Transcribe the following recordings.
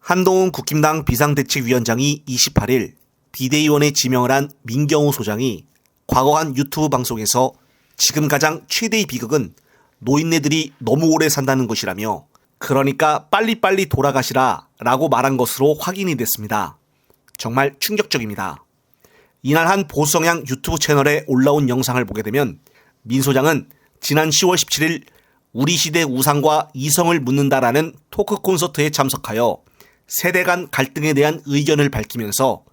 한동훈 국힘당 비상대책위원장이 28일 비대위원에 지명을 한 민경우 소장이 과거 한 유튜브 방송에서 지금 가장 최대의 비극은 노인네들이 너무 오래 산다는 것이라며 그러니까 빨리빨리 돌아가시라 라고 말한 것으로 확인이 됐습니다. 정말 충격적입니다. 이날 한 보수성향 유튜브 채널에 올라온 영상을 보게 되면 민 소장은 지난 10월 17일 우리 시대 우상과 이성을 묻는다라는 토크 콘서트에 참석하여 세대 간 갈등에 대한 의견을 밝히면서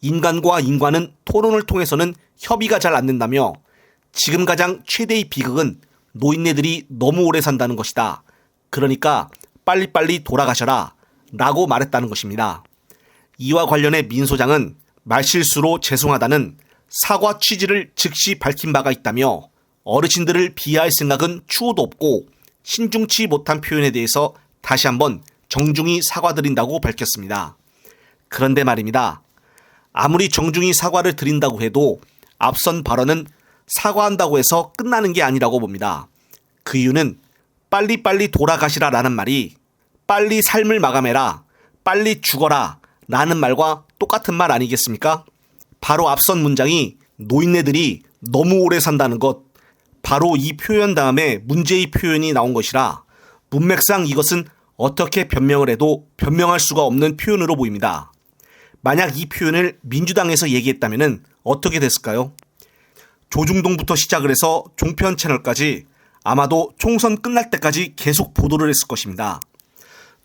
인간과 인간은 토론을 통해서는 협의가 잘 안 된다며 지금 가장 최대의 비극은 노인네들이 너무 오래 산다는 것이다. 그러니까 빨리빨리 돌아가셔라 라고 말했다는 것입니다. 이와 관련해 민 소장은 말실수로 죄송하다는 사과 취지를 즉시 밝힌 바가 있다며 어르신들을 비하할 생각은 추호도 없고 신중치 못한 표현에 대해서 다시 한번 정중히 사과드린다고 밝혔습니다. 그런데 말입니다. 아무리 정중히 사과를 드린다고 해도 앞선 발언은 사과한다고 해서 끝나는 게 아니라고 봅니다. 그 이유는 빨리빨리 돌아가시라 라는 말이 빨리 삶을 마감해라, 빨리 죽어라 라는 말과 똑같은 말 아니겠습니까? 바로 앞선 문장이 노인네들이 너무 오래 산다는 것, 바로 이 표현 다음에 문제의 표현이 나온 것이라 문맥상 이것은 어떻게 변명을 해도 변명할 수가 없는 표현으로 보입니다. 만약 이 표현을 민주당에서 얘기했다면 어떻게 됐을까요? 조중동부터 시작을 해서 종편 채널까지 아마도 총선 끝날 때까지 계속 보도를 했을 것입니다.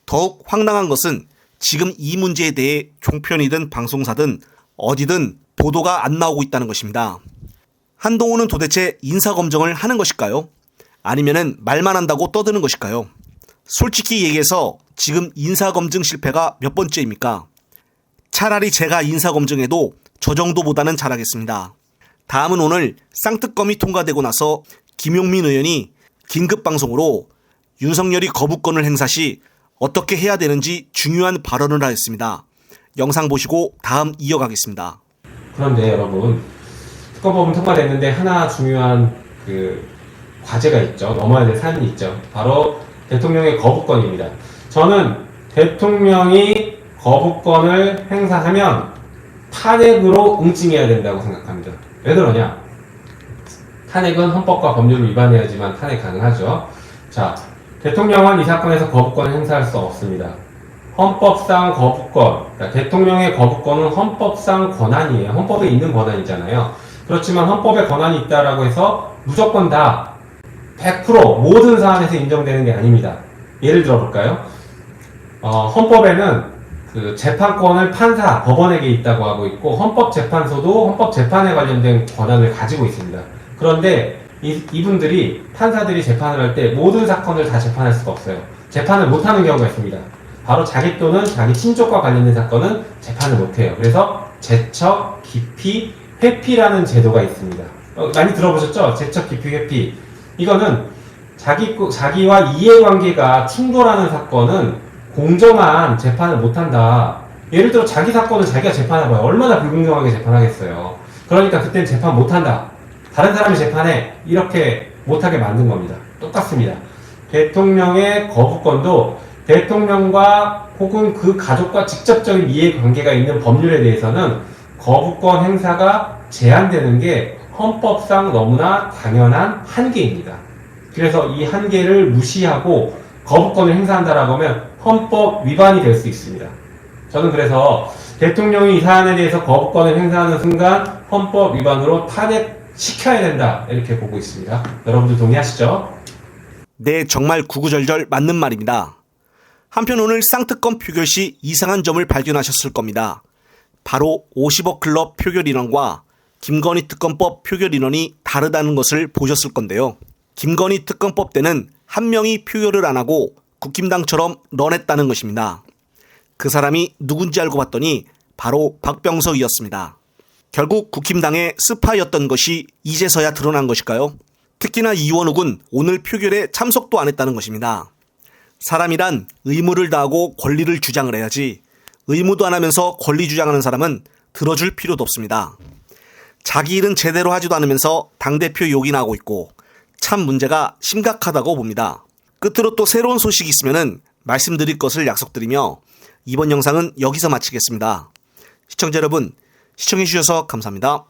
더욱 황당한 것은 지금 이 문제에 대해 종편이든 방송사든 어디든 보도가 안 나오고 있다는 것입니다. 한동훈은 도대체 인사검증을 하는 것일까요? 아니면은 말만 한다고 떠드는 것일까요? 솔직히 얘기해서 지금 인사검증 실패가 몇 번째입니까? 차라리 제가 인사검증해도 저 정도보다는 잘하겠습니다. 다음은 오늘 쌍특검이 통과되고 나서 김용민 의원이 긴급방송으로 윤석열이 거부권을 행사 시 어떻게 해야 되는지 중요한 발언을 하였습니다. 영상 보시고 다음 이어가겠습니다. 그런데 여러분, 특검법은 통과됐는데 하나 중요한 과제가 있죠. 넘어야 될 산이 있죠. 바로 대통령의 거부권입니다. 저는 대통령이 거부권을 행사하면 탄핵으로 응징해야 된다고 생각합니다. 왜 그러냐? 탄핵은 헌법과 법률을 위반해야지만 탄핵 가능하죠. 자, 대통령은 이 사건에서 거부권을 행사할 수 없습니다. 헌법상 거부권, 그러니까 대통령의 거부권은 헌법상 권한이에요. 헌법에 있는 권한이잖아요. 그렇지만 헌법에 권한이 있다라고 해서 무조건 다 100% 모든 사안에서 인정되는 게 아닙니다. 예를 들어 볼까요? 헌법에는 재판권을 판사, 법원에게 있다고 하고 있고 헌법재판소도 헌법재판에 관련된 권한을 가지고 있습니다. 그런데 이분들이 판사들이 재판을 할 때 모든 사건을 다 재판할 수가 없어요. 재판을 못하는 경우가 있습니다. 바로 자기 또는 자기 친족과 관련된 사건은 재판을 못해요. 그래서 제척, 기피, 회피라는 제도가 있습니다. 많이 들어보셨죠? 제척, 기피, 회피. 이거는 자기와 이해관계가 충돌하는 사건은 공정한 재판을 못한다. 예를 들어 자기 사건을 자기가 재판해봐요. 얼마나 불공정하게 재판하겠어요. 그러니까 그땐 재판 못한다. 다른 사람이 재판해. 이렇게 못하게 만든 겁니다. 똑같습니다. 대통령의 거부권도 대통령과 혹은 그 가족과 직접적인 이해관계가 있는 법률에 대해서는 거부권 행사가 제한되는 게 헌법상 너무나 당연한 한계입니다. 그래서 이 한계를 무시하고 거부권을 행사한다라고 하면 헌법 위반이 될 수 있습니다. 저는 그래서 대통령이 이 사안에 대해서 거부권을 행사하는 순간 헌법 위반으로 탄핵시켜야 된다 이렇게 보고 있습니다. 여러분들 동의하시죠? 네, 정말 구구절절 맞는 말입니다. 한편 오늘 쌍특검 표결 시 이상한 점을 발견하셨을 겁니다. 바로 50억 클럽 표결 인원과 김건희 특검법 표결 인원이 다르다는 것을 보셨을 건데요. 김건희 특검법 때는 한 명이 표결을 안 하고 국힘당처럼 런했다는 것입니다. 그 사람이 누군지 알고 봤더니 바로 박병석이었습니다. 결국 국힘당의 스파이였던 것이 이제서야 드러난 것일까요? 특히나 이원욱은 오늘 표결에 참석도 안 했다는 것입니다. 사람이란 의무를 다하고 권리를 주장을 해야지 의무도 안 하면서 권리 주장하는 사람은 들어줄 필요도 없습니다. 자기 일은 제대로 하지도 않으면서 당대표 욕이나 하고 있고 참 문제가 심각하다고 봅니다. 끝으로 또 새로운 소식이 있으면 말씀드릴 것을 약속드리며 이번 영상은 여기서 마치겠습니다. 시청자 여러분, 시청해주셔서 감사합니다.